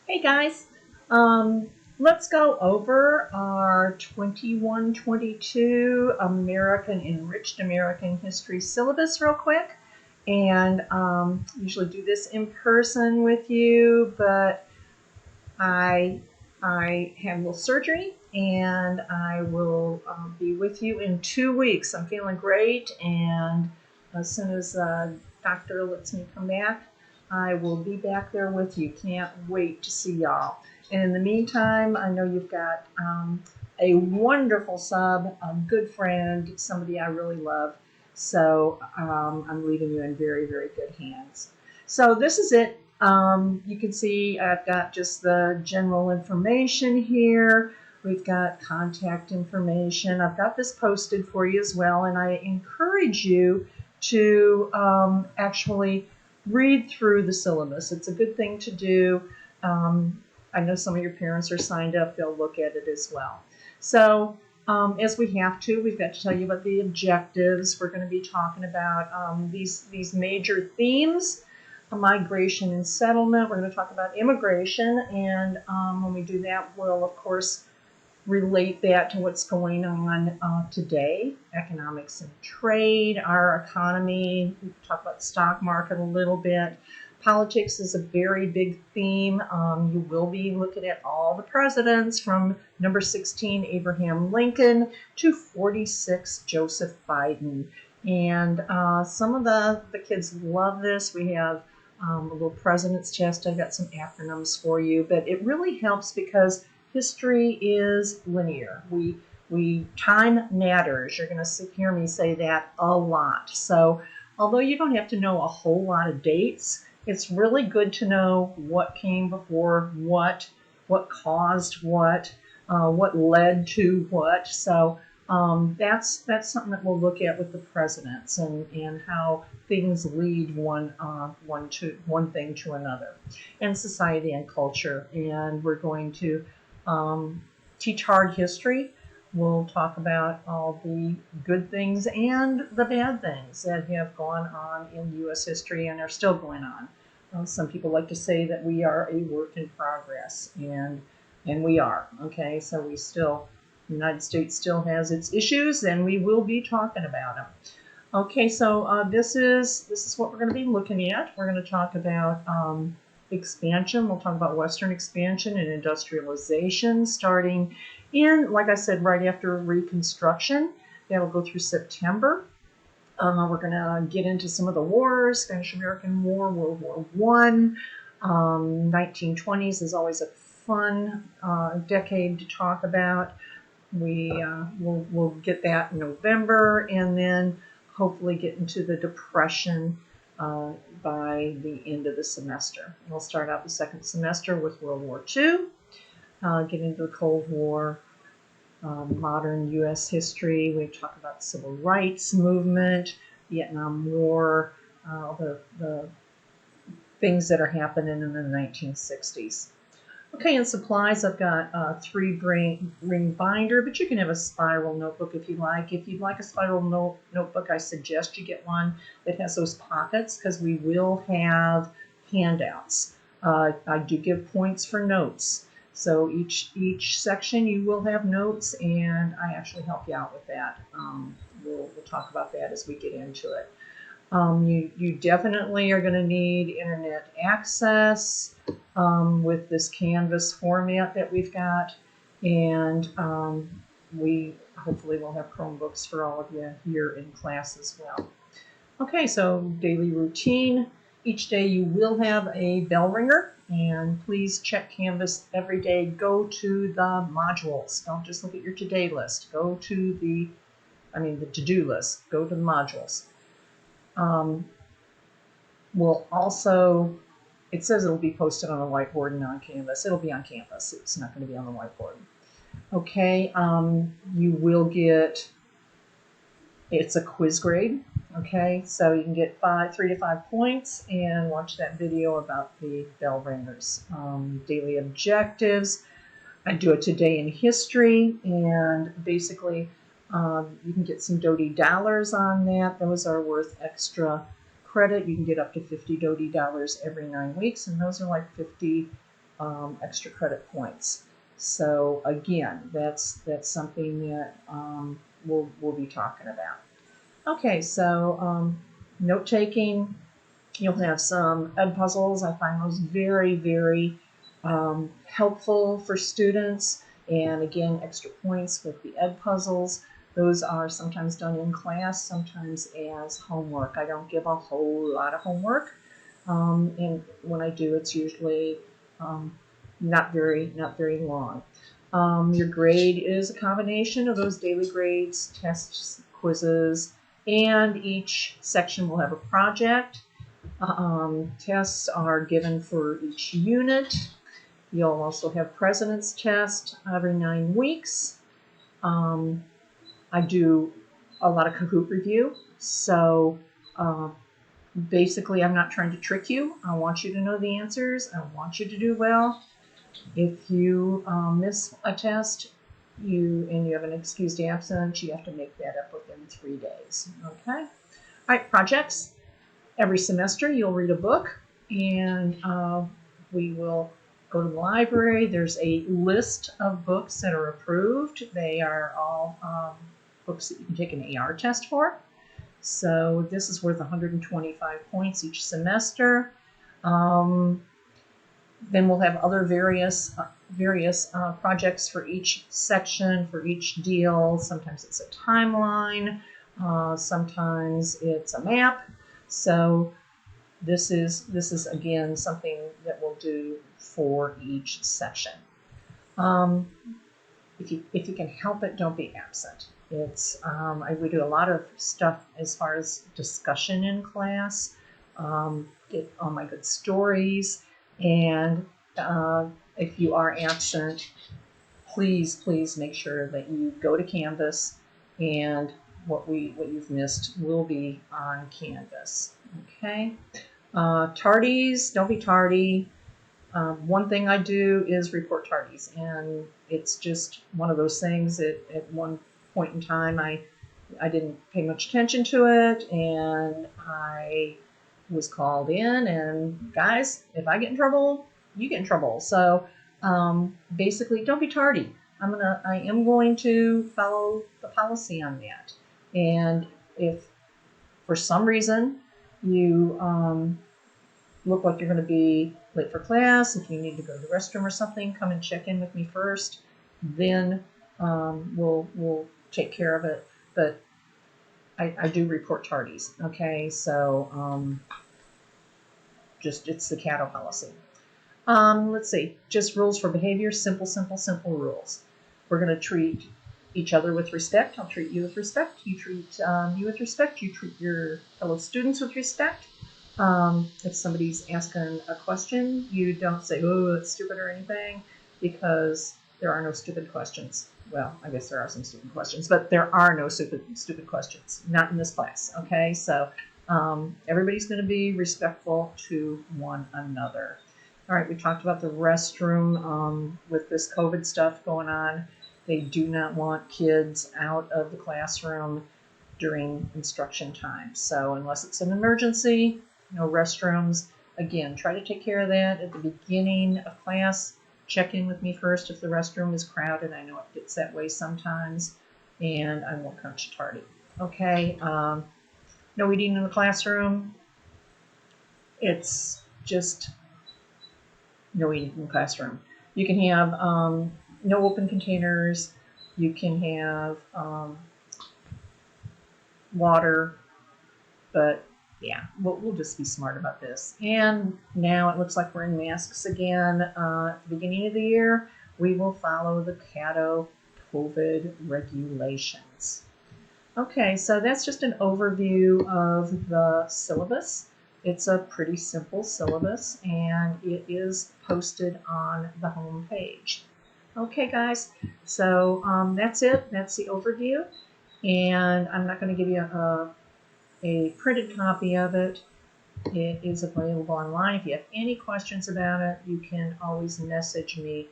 Hey guys, let's go over our 21-22 Enriched American History Syllabus real quick. And usually do this in person with you, but I had a little surgery and I will be with you in 2 weeks. I'm feeling great, and as soon as doctor lets me come back, I will be back there with you. Can't wait to see y'all. And in the meantime, I know you've got a wonderful sub, a good friend, somebody I really love. So I'm leaving you in very, very good hands. So this is it. You can see I've got just the general information here. We've got contact information. I've got this posted for you as well, and I encourage you to actually read through the syllabus. It's a good thing to do. I know some of your parents are signed up. They'll look at it as well. So as we have to, we've got to tell you about the objectives. We're going to be talking about these major themes: migration and settlement. We're going to talk about immigration, and when we do that, we'll of course relate that to what's going on today: economics and trade, our economy. We talk about the stock market a little bit. Politics is a very big theme. You will be looking at all the presidents from number 16, Abraham Lincoln, to 46, Joseph Biden. And some of the kids love this. We have a little president's chest. I've got some acronyms for you, but it really helps because history is linear. Time matters. You're going to hear me say that a lot. So although you don't have to know a whole lot of dates, it's really good to know what came before what caused what led to what. So that's something that we'll look at with the presidents and how things lead one thing to another, and society and culture. And we're going to teach hard history. We'll talk about all the good things and the bad things that have gone on in U.S. history and are still going on. Some people like to say that we are a work in progress, and we are. Okay, so the United States still has its issues, and we will be talking about them. Okay, so this is what we're going to be looking at. We're going to talk about expansion. We'll talk about Western expansion and industrialization, starting in, like I said, right after Reconstruction. That'll go through September. We're going to get into some of the wars: Spanish-American War, World War I. 1920s is always a fun decade to talk about. We'll get that in November, and then hopefully get into the Depression by the end of the semester. We'll start out the second semester with World War II, get into the Cold War, modern U.S. history. We talk about the Civil Rights Movement, Vietnam War, the things that are happening in the 1960s. Okay, in supplies, I've got a 3-ring binder, but you can have a spiral notebook if you like. If you'd like a spiral notebook, I suggest you get one that has those pockets, because we will have handouts. I do give points for notes. So each section you will have notes, and I actually help you out with that. We'll talk about that as we get into it. You definitely are going to need internet access with this Canvas format that we've got, and we hopefully will have Chromebooks for all of you here in class as well. Okay, so daily routine. Each day you will have a bell ringer, and please check Canvas every day. Go to the modules. Don't just look at your today list. Go to the to-do list. Go to the modules. We'll also, it says it'll be posted on a whiteboard and on Canvas. It'll be on Canvas. It's not going to be on the whiteboard. Okay, you will get, it's a quiz grade. Okay, so you can get 3 to 5 points, and watch that video about the bell ringers. Daily objectives. I do a today in history, and basically you can get some Doty dollars on that. Those are worth extra credit. You can get up to $50 Doty dollars every 9 weeks, and those are like 50 extra credit points. So again, that's something that we'll be talking about. Okay, so note taking. You'll have some ed puzzles. I find those very, very helpful for students. And again, extra points with the ed puzzles. Those are sometimes done in class, sometimes as homework. I don't give a whole lot of homework. And when I do, it's usually not very long. Your grade is a combination of those daily grades, tests, quizzes, and each section will have a project. Tests are given for each unit. You'll also have president's test every 9 weeks. I do a lot of Kahoot review, so basically I'm not trying to trick you. I want you to know the answers. I want you to do well. If you miss a test and you have an excused absence, you have to make that up within 3 days. Okay? All right, projects. Every semester you'll read a book, and we will go to the library. There's a list of books that are approved. They are all books that you can take an AR test for. So this is worth 125 points each semester. Then we'll have other various projects for each section, for each deal. Sometimes it's a timeline. Sometimes it's a map. So this is again something that we'll do for each section. If you can help it, don't be absent. We do a lot of stuff as far as discussion in class, get all my good stories, and if you are absent, please make sure that you go to Canvas, and what you've missed will be on Canvas. Okay. Tardies, don't be tardy. One thing I do is report tardies, and it's just one of those things that at one point in time I didn't pay much attention to it, and I was called in, and guys, if I get in trouble, you get in trouble. So basically, don't be tardy. I am going to follow the policy on that. And if for some reason you look like you're going to be late for class, if you need to go to the restroom or something, come and check in with me first. Then we'll take care of it. But I do report tardies. Okay, so it's the CATO policy. Let's see, just rules for behavior, simple rules. We're going to treat each other with respect. I'll treat you with respect. You treat me with respect. You treat your fellow students with respect. If somebody's asking a question, you don't say, oh, it's stupid or anything, because there are no stupid questions. Well, I guess there are some stupid questions, but there are no stupid questions, not in this class, okay? So everybody's going to be respectful to one another. All right, we talked about the restroom with this COVID stuff going on. They do not want kids out of the classroom during instruction time. So unless it's an emergency, no restrooms. Again, try to take care of that at the beginning of class. Check in with me first if the restroom is crowded. I know it gets that way sometimes, and I won't catch you tardy. Okay, no eating in the classroom. It's just no eating in the classroom. You can have no open containers. You can have water, but yeah, we'll just be smart about this. And now it looks like we're in masks again. At the beginning of the year, we will follow the CATO COVID regulations. Okay, so that's just an overview of the syllabus. It's a pretty simple syllabus, and it is posted on the home page. Okay, guys, so that's it. That's the overview, and I'm not going to give you a printed copy of it. It is available online. If you have any questions about it, you can always message me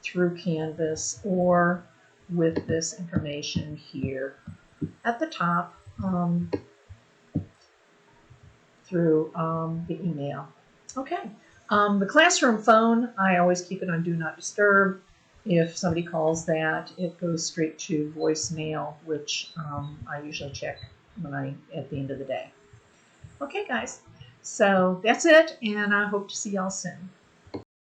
through Canvas or with this information here at the top through the email. Okay, The classroom phone, I always keep it on Do Not Disturb. If somebody calls that, it goes straight to voicemail, which I usually check at the end of the day. Okay, guys. So that's it, and I hope to see y'all soon.